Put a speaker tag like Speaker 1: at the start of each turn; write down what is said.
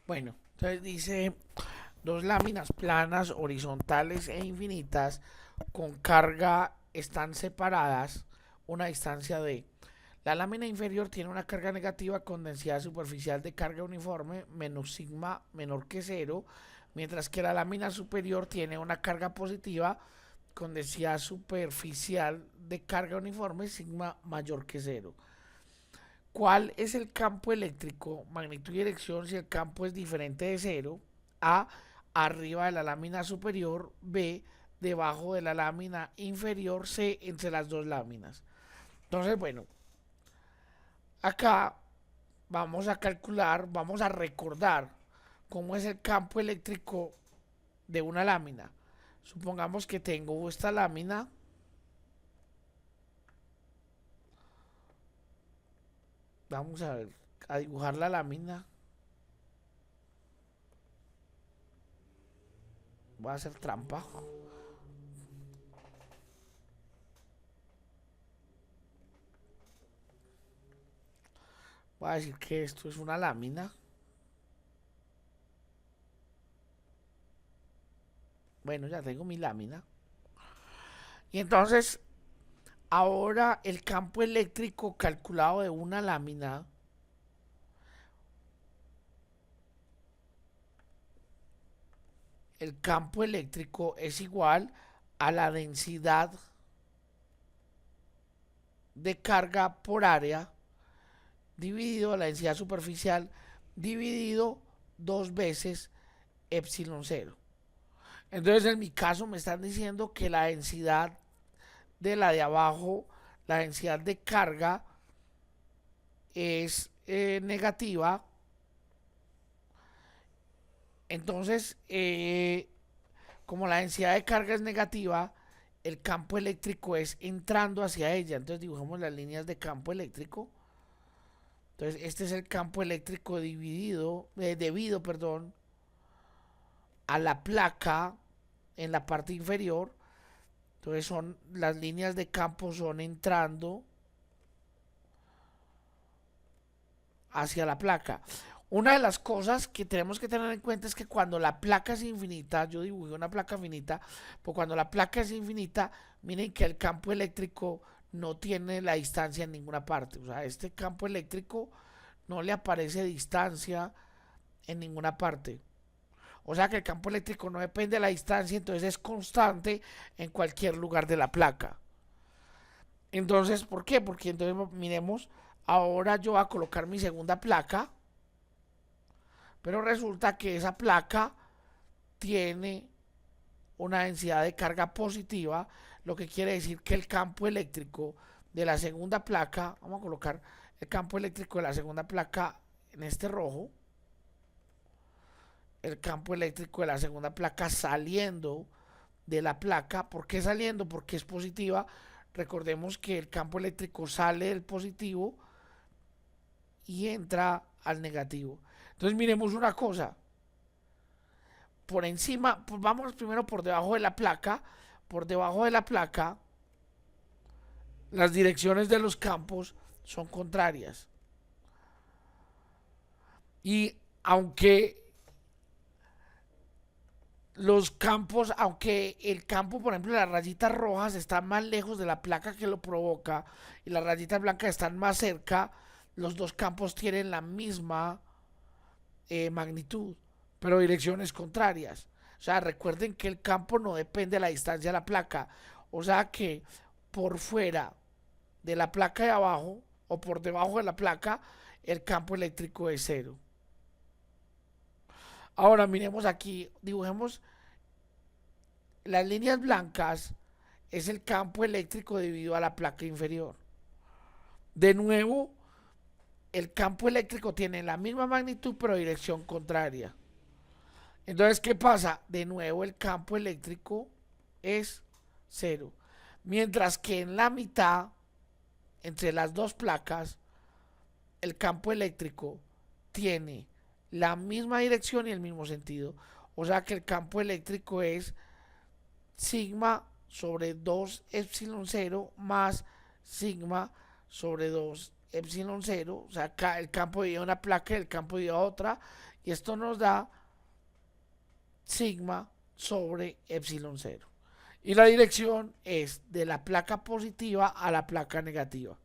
Speaker 1: Bueno, entonces dice dos láminas planas, horizontales e infinitas con carga están separadas una distancia de. La lámina inferior tiene una carga negativa con densidad superficial de carga uniforme menos sigma menor que cero, mientras que la lámina superior tiene una carga positiva con densidad superficial de carga uniforme sigma mayor que cero. ¿Cuál es el campo eléctrico, magnitud y dirección si el campo es diferente de cero? A, arriba de la lámina superior. B, debajo de la lámina inferior. C, entre las dos láminas. Entonces, bueno, acá vamos a calcular, vamos a recordar cómo es el campo eléctrico de una lámina. Supongamos que tengo esta lámina. Vamos a ver, a dibujar la lámina. Voy a hacer trampa. Voy a decir que esto es una lámina. Bueno, ya tengo mi lámina. Y entonces, ahora el campo eléctrico calculado de una lámina, el campo eléctrico es igual a la densidad de carga por área dividido la densidad superficial dividido dos veces epsilon cero. Entonces, en mi caso me están diciendo que la densidad de la de abajo, la densidad de carga es negativa. Entonces, como la densidad de carga es negativa, el campo eléctrico es entrando hacia ella. Entonces dibujamos las líneas de campo eléctrico. Entonces, este es el campo eléctrico debido, perdón, a la placa en la parte inferior. Entonces son las líneas de campo son entrando hacia la placa. Una de las cosas que tenemos que tener en cuenta es que cuando la placa es infinita, yo dibujé una placa finita, pues cuando la placa es infinita, miren que el campo eléctrico no tiene la distancia en ninguna parte. O sea, este campo eléctrico no le aparece distancia en ninguna parte. O sea que el campo eléctrico no depende de la distancia, entonces es constante en cualquier lugar de la placa. Entonces, ¿por qué? Porque entonces miremos, ahora yo voy a colocar mi segunda placa, pero resulta que esa placa tiene una densidad de carga positiva, lo que quiere decir que el campo eléctrico de la segunda placa, vamos a colocar el campo eléctrico de la segunda placa en este rojo, el campo eléctrico de la segunda placa saliendo de la placa. ¿Por qué saliendo? Porque es positiva. Recordemos que el campo eléctrico sale del positivo y entra al negativo. Entonces miremos una cosa. Por encima, pues vamos primero por debajo de la placa. Por debajo de la placa, las direcciones de los campos son contrarias. Y aunque los campos, aunque el campo, por ejemplo, las rayitas rojas están más lejos de la placa que lo provoca y las rayitas blancas están más cerca, los dos campos tienen la misma magnitud, pero direcciones contrarias. O sea, recuerden que el campo no depende de la distancia de la placa. O sea que por fuera de la placa de abajo o por debajo de la placa, el campo eléctrico es cero. Ahora miremos aquí, dibujemos las líneas blancas, es el campo eléctrico debido a la placa inferior. De nuevo, el campo eléctrico tiene la misma magnitud pero dirección contraria. Entonces, ¿qué pasa? De nuevo, el campo eléctrico es cero. Mientras que en la mitad, entre las dos placas, el campo eléctrico tiene la misma dirección y el mismo sentido. O sea que el campo eléctrico es sigma sobre 2 epsilon 0 más sigma sobre 2 epsilon 0. O sea, acá el campo de una placa y el campo de otra. Y esto nos da sigma sobre epsilon 0. Y la dirección es de la placa positiva a la placa negativa.